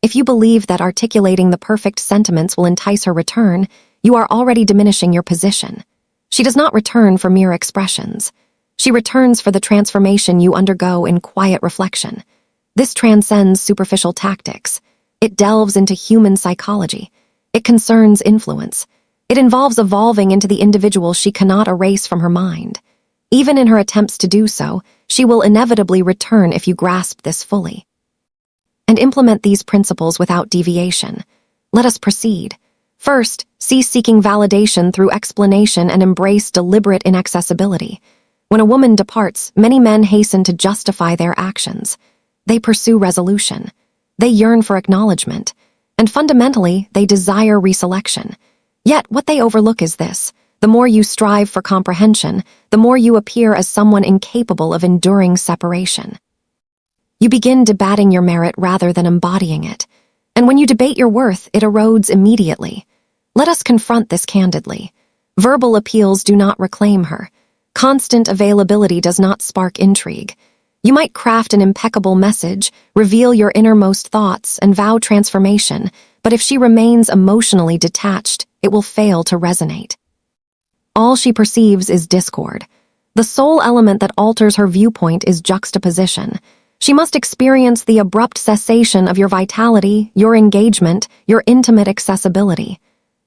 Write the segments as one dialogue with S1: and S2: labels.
S1: If you believe that articulating the perfect sentiments will entice her return, you are already diminishing your position. She does not return for mere expressions. She returns for the transformation you undergo in quiet reflection. This transcends superficial tactics. It delves into human psychology. It concerns influence. It involves evolving into the individual she cannot erase from her mind. Even in her attempts to do so, she will inevitably return if you grasp this fully. And implement these principles without deviation. Let us proceed. First, cease seeking validation through explanation and embrace deliberate inaccessibility. When a woman departs, many men hasten to justify their actions. They pursue resolution. They yearn for acknowledgement. And fundamentally, they desire reselection. Yet, what they overlook is this. The more you strive for comprehension, the more you appear as someone incapable of enduring separation. You begin debating your merit rather than embodying it. And when you debate your worth, it erodes immediately. Let us confront this candidly. Verbal appeals do not reclaim her. Constant availability does not spark intrigue. You might craft an impeccable message, reveal your innermost thoughts, and vow transformation, but if she remains emotionally detached, it will fail to resonate. All she perceives is discord. The sole element that alters her viewpoint is juxtaposition. She must experience the abrupt cessation of your vitality, your engagement, your intimate accessibility.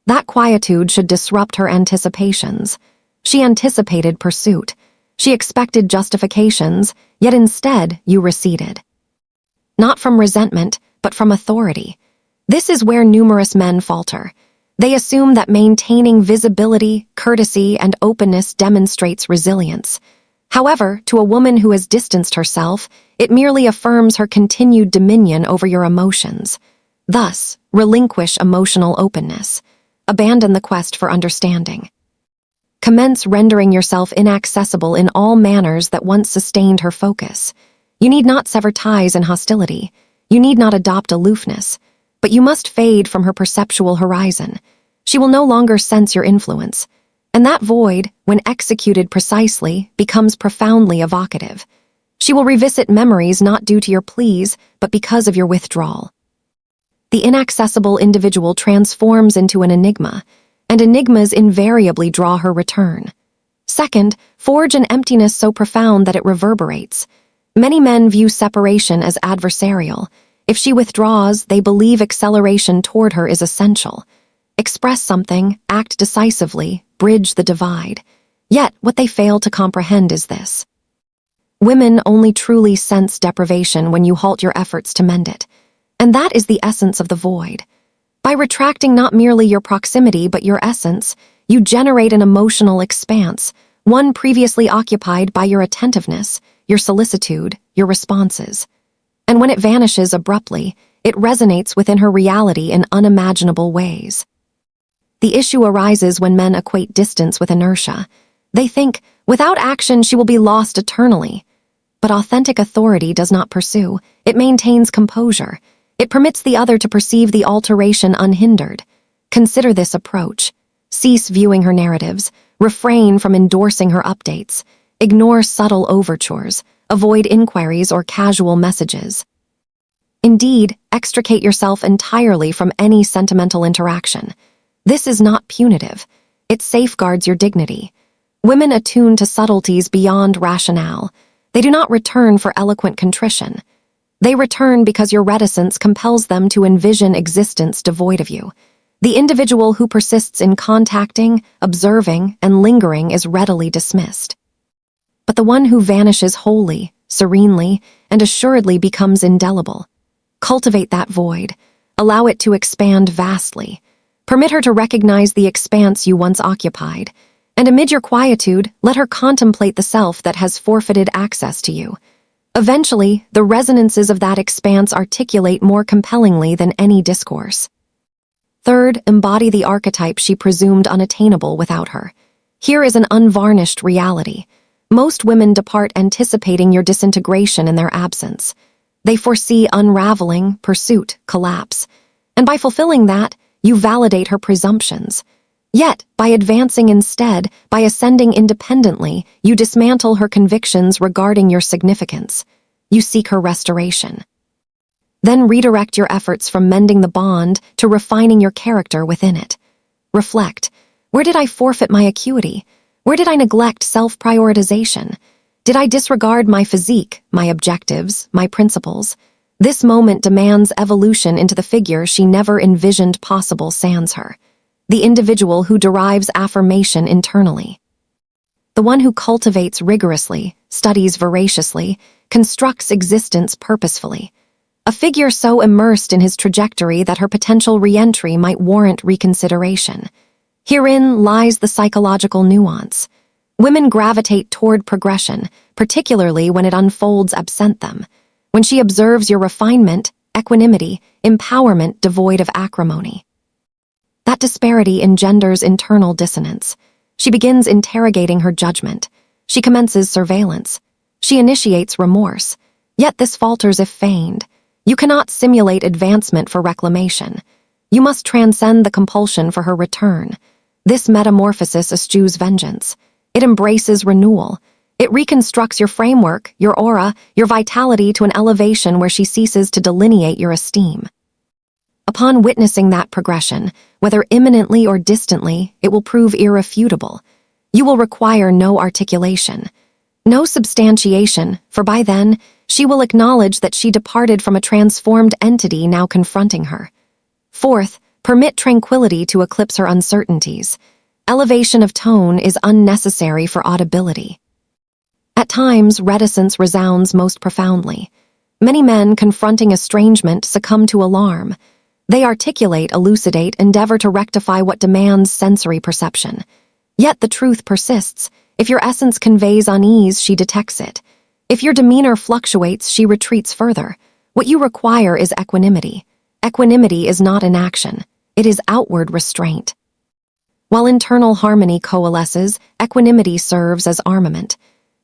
S1: That quietude should disrupt her anticipations. She anticipated pursuit. She expected justifications, yet instead you receded. Not from resentment, but from authority. This is where numerous men falter. They assume that maintaining visibility, courtesy, and openness demonstrates resilience. However, to a woman who has distanced herself, it merely affirms her continued dominion over your emotions. Thus, relinquish emotional openness. Abandon the quest for understanding. Commence rendering yourself inaccessible in all manners that once sustained her focus. You need not sever ties in hostility. You need not adopt aloofness. But you must fade from her perceptual horizon. She will no longer sense your influence. And that void, when executed precisely, becomes profoundly evocative. She will revisit memories not due to your pleas, but because of your withdrawal. The inaccessible individual transforms into an enigma, and enigmas invariably draw her return. Second, forge an emptiness so profound that it reverberates. Many men view separation as adversarial. If she withdraws, they believe acceleration toward her is essential. Express something, act decisively, bridge the divide. Yet, what they fail to comprehend is this. Women only truly sense deprivation when you halt your efforts to mend it. And that is the essence of the void. By retracting not merely your proximity but your essence, you generate an emotional expanse, one previously occupied by your attentiveness, your solicitude, your responses. And when it vanishes abruptly, it resonates within her reality in unimaginable ways. The issue arises when men equate distance with inertia. They think, without action she will be lost eternally. But authentic authority does not pursue, it maintains composure. It permits the other to perceive the alteration unhindered. Consider this approach. Cease viewing her narratives, refrain from endorsing her updates, ignore subtle overtures, avoid inquiries or casual messages. Indeed, extricate yourself entirely from any sentimental interaction. This is not punitive. It safeguards your dignity. Women attune to subtleties beyond rationale. They do not return for eloquent contrition. They return because your reticence compels them to envision existence devoid of you. The individual who persists in contacting, observing, and lingering is readily dismissed. But the one who vanishes wholly, serenely, and assuredly becomes indelible. Cultivate that void. Allow it to expand vastly. Permit her to recognize the expanse you once occupied. And amid your quietude, let her contemplate the self that has forfeited access to you. Eventually, the resonances of that expanse articulate more compellingly than any discourse. Third, embody the archetype she presumed unattainable without her. Here is an unvarnished reality. Most women depart anticipating your disintegration in their absence. They foresee unraveling, pursuit, collapse. And by fulfilling that, you validate her presumptions. Yet, by advancing instead, by ascending independently, you dismantle her convictions regarding your significance. You seek her restoration. Then redirect your efforts from mending the bond to refining your character within it. Reflect. Where did I forfeit my acuity? Where did I neglect self-prioritization? Did I disregard my physique, my objectives, my principles? This moment demands evolution into the figure she never envisioned possible sans her. The individual who derives affirmation internally. The one who cultivates rigorously, studies voraciously, constructs existence purposefully. A figure so immersed in his trajectory that her potential re-entry might warrant reconsideration. Herein lies the psychological nuance. Women gravitate toward progression, particularly when it unfolds absent them. When she observes your refinement, equanimity, empowerment devoid of acrimony. That disparity engenders internal dissonance. She begins interrogating her judgment. She commences surveillance. She initiates remorse. Yet this falters if feigned. You cannot simulate advancement for reclamation. You must transcend the compulsion for her return. This metamorphosis eschews vengeance. It embraces renewal. It reconstructs your framework, your aura, your vitality to an elevation where she ceases to delineate your esteem. Upon witnessing that progression, whether imminently or distantly, it will prove irrefutable. You will require no articulation, no substantiation, for by then, she will acknowledge that she departed from a transformed entity now confronting her. Fourth, permit tranquility to eclipse her uncertainties. Elevation of tone is unnecessary for audibility. At times, reticence resounds most profoundly. Many men confronting estrangement succumb to alarm. They articulate, elucidate, endeavor to rectify what demands sensory perception. Yet the truth persists. If your essence conveys unease, she detects it. If your demeanor fluctuates, she retreats further. What you require is equanimity. Equanimity is not inaction. It is outward restraint. While internal harmony coalesces, equanimity serves as armament.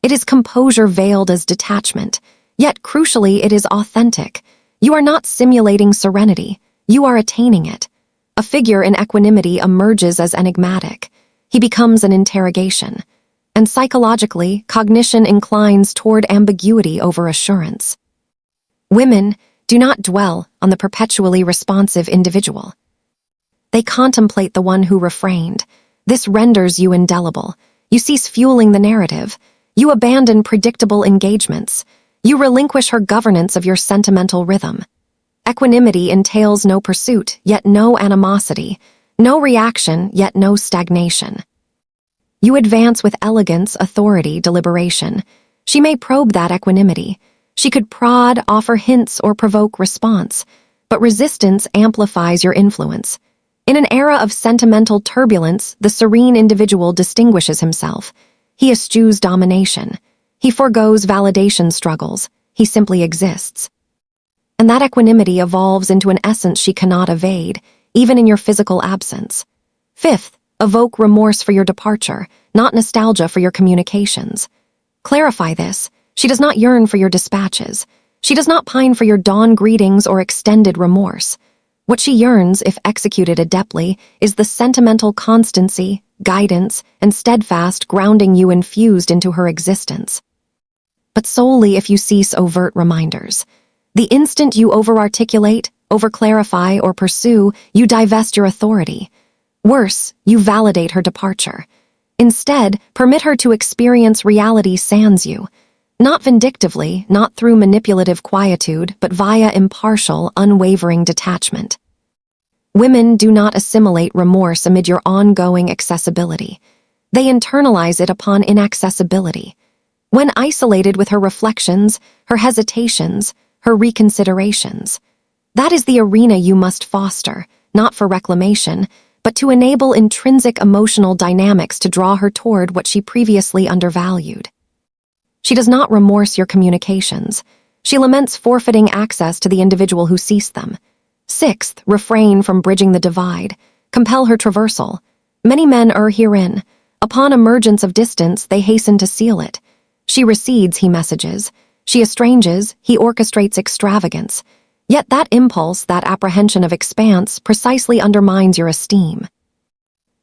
S1: It is composure veiled as detachment. Yet, crucially, it is authentic. You are not simulating serenity. You are attaining it. A figure in equanimity emerges as enigmatic. He becomes an interrogation. And psychologically, cognition inclines toward ambiguity over assurance. Women do not dwell on the perpetually responsive individual. They contemplate the one who refrained. This renders you indelible. You cease fueling the narrative. You abandon predictable engagements. You relinquish her governance of your sentimental rhythm. Equanimity entails no pursuit, yet no animosity, no reaction, yet no stagnation. You advance with elegance, authority, deliberation. She may probe that equanimity. She could prod, offer hints, or provoke response, but resistance amplifies your influence. In an era of sentimental turbulence, the serene individual distinguishes himself. He eschews domination. He forgoes validation struggles. He simply exists. And that equanimity evolves into an essence she cannot evade, even in your physical absence. Fifth, evoke remorse for your departure, not nostalgia for your communications. Clarify this. She does not yearn for your dispatches. She does not pine for your dawn greetings or extended remorse. What she yearns, if executed adeptly, is the sentimental constancy, guidance, and steadfast grounding you infused into her existence. But solely if you cease overt reminders. The instant you over-articulate, over-clarify, or pursue, you divest your authority. Worse, you validate her departure. Instead, permit her to experience reality sans you. Not vindictively, not through manipulative quietude, but via impartial, unwavering detachment. Women do not assimilate remorse amid your ongoing accessibility. They internalize it upon inaccessibility. When isolated with her reflections, her hesitations, her reconsiderations. That is the arena you must foster, not for reclamation, but to enable intrinsic emotional dynamics to draw her toward what she previously undervalued. She does not remorse your communications. She laments forfeiting access to the individual who ceased them. Sixth, refrain from bridging the divide. Compel her traversal. Many men err herein. Upon emergence of distance, they hasten to seal it. She recedes, he messages. She estranges, he orchestrates extravagance. Yet that impulse, that apprehension of expanse, precisely undermines your esteem.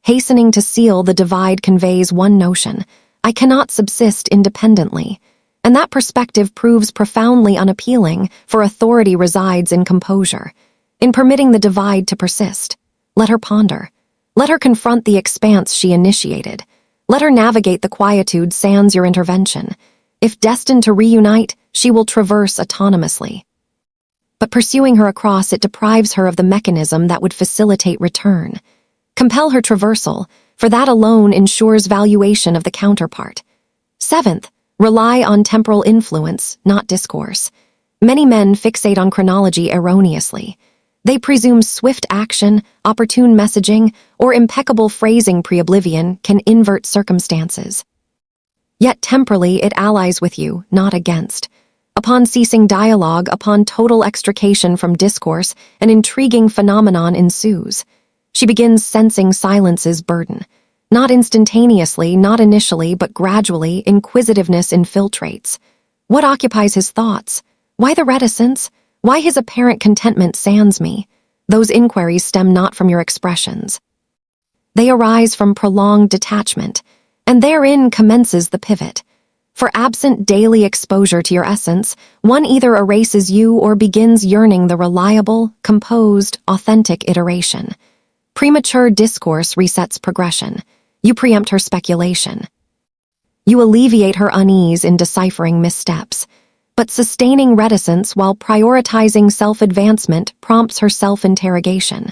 S1: Hastening to seal the divide conveys one notion: I cannot subsist independently. And that perspective proves profoundly unappealing, for authority resides in composure, in permitting the divide to persist. Let her ponder. Let her confront the expanse she initiated. Let her navigate the quietude sans your intervention. If destined to reunite, she will traverse autonomously. But pursuing her across, it deprives her of the mechanism that would facilitate return. Compel her traversal, for that alone ensures valuation of the counterpart. Seventh, rely on temporal influence, not discourse. Many men fixate on chronology erroneously. They presume swift action, opportune messaging, or impeccable phrasing pre-oblivion can invert circumstances. Yet temporally it allies with you, not against. Upon ceasing dialogue, upon total extrication from discourse, an intriguing phenomenon ensues. She begins sensing silence's burden. Not instantaneously, not initially, but gradually, inquisitiveness infiltrates. What occupies his thoughts? Why the reticence? Why his apparent contentment sans me? Those inquiries stem not from your expressions. They arise from prolonged detachment, and therein commences the pivot. For absent daily exposure to your essence, one either erases you or begins yearning the reliable, composed, authentic iteration. Premature discourse resets progression. You preempt her speculation. You alleviate her unease in deciphering missteps. But sustaining reticence while prioritizing self-advancement prompts her self-interrogation.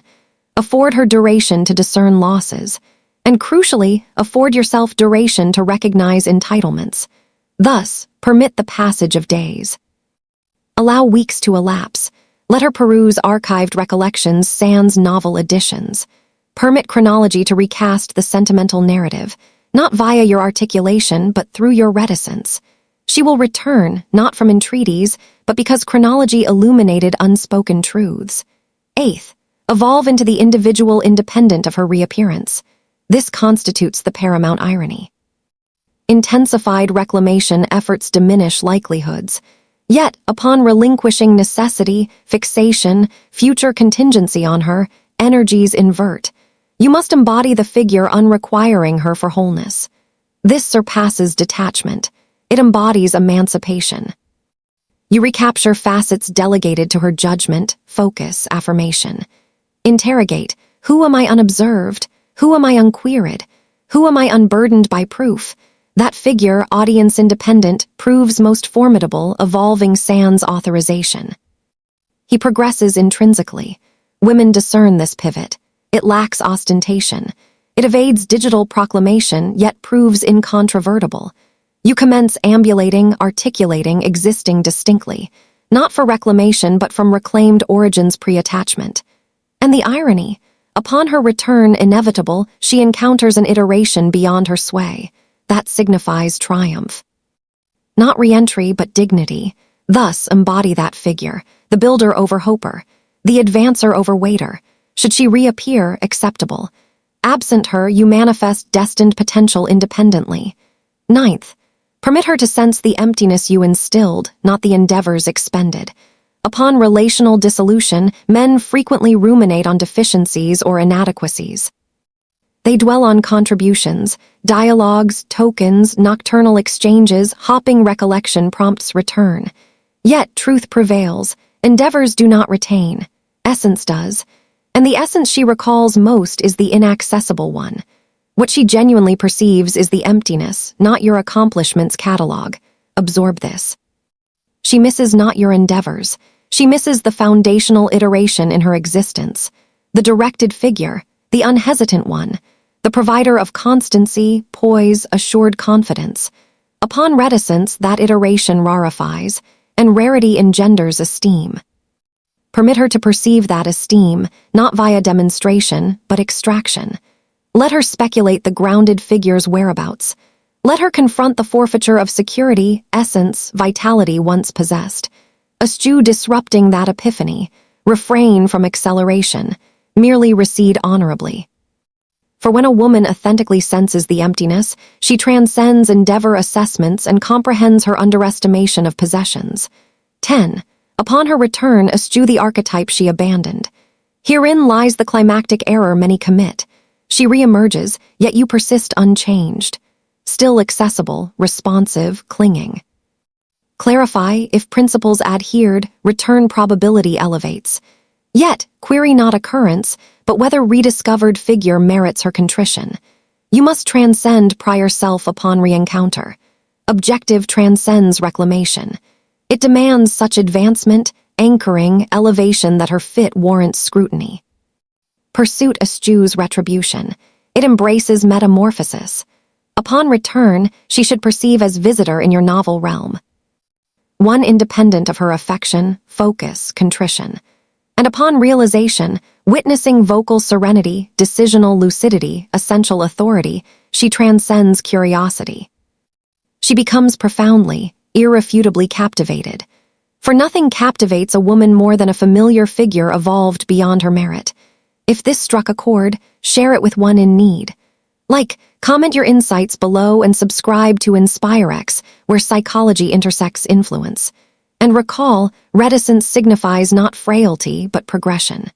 S1: Afford her duration to discern losses. And crucially, afford yourself duration to recognize entitlements. Thus, permit the passage of days. Allow weeks to elapse. Let her peruse archived recollections sans novel additions. Permit chronology to recast the sentimental narrative, not via your articulation, but through your reticence. She will return, not from entreaties, but because chronology illuminated unspoken truths. Eighth, evolve into the individual independent of her reappearance. This constitutes the paramount irony. Intensified reclamation efforts diminish likelihoods. Yet, upon relinquishing necessity, fixation, future contingency on her, energies invert. You must embody the figure unrequiring her for wholeness. This surpasses detachment. It embodies emancipation. You recapture facets delegated to her judgment, focus, affirmation. Interrogate, who am I unobserved? Who am I unqueried? Who am I unburdened by proof? That figure, audience independent, proves most formidable, evolving sans authorization. He progresses intrinsically. Women discern this pivot. It lacks ostentation. It evades digital proclamation, yet proves incontrovertible. You commence ambulating, articulating, existing distinctly, not for reclamation but from reclaimed origins pre-attachment. And the irony, upon her return inevitable, she encounters an iteration beyond her sway. That signifies triumph. Not re-entry, but dignity. Thus embody that figure, the builder over hoper, the advancer over waiter. Should she reappear, acceptable. Absent her, you manifest destined potential independently. Ninth, permit her to sense the emptiness you instilled, not the endeavors expended. Upon relational dissolution, men frequently ruminate on deficiencies or inadequacies. They dwell on contributions, dialogues, tokens, nocturnal exchanges, hopping recollection prompts return. Yet truth prevails, endeavors do not retain, essence does, and the essence she recalls most is the inaccessible one. What she genuinely perceives is the emptiness, not your accomplishments catalog. Absorb this. She misses not your endeavors. She misses the foundational iteration in her existence, the directed figure, the unhesitant one, the provider of constancy, poise, assured confidence. Upon reticence, that iteration rarefies, and rarity engenders esteem. Permit her to perceive that esteem, not via demonstration, but extraction. Let her speculate the grounded figure's whereabouts. Let her confront the forfeiture of security, essence, vitality once possessed. Eschew disrupting that epiphany. Refrain from acceleration. Merely recede honorably. For when a woman authentically senses the emptiness, she transcends endeavor assessments and comprehends her underestimation of possessions. 10. Upon her return, eschew the archetype she abandoned. Herein lies the climactic error many commit. She reemerges, yet you persist unchanged. Still accessible, responsive, clinging. Clarify if principles adhered, return probability elevates. Yet, query not occurrence, but whether rediscovered figure merits her contrition. You must transcend prior self upon re-encounter. Objective transcends reclamation. It demands such advancement, anchoring, elevation that her fit warrants scrutiny. Pursuit eschews retribution. It embraces metamorphosis. Upon return, she should perceive as visitor in your novel realm. One independent of her affection, focus, contrition. And upon realization, witnessing vocal serenity, decisional lucidity, essential authority, she transcends curiosity. She becomes profoundly, irrefutably captivated. For nothing captivates a woman more than a familiar figure evolved beyond her merit. If this struck a chord, share it with one in need. Comment your insights below and subscribe to InspireX, where psychology intersects influence. And recall, reticence signifies not frailty, but progression.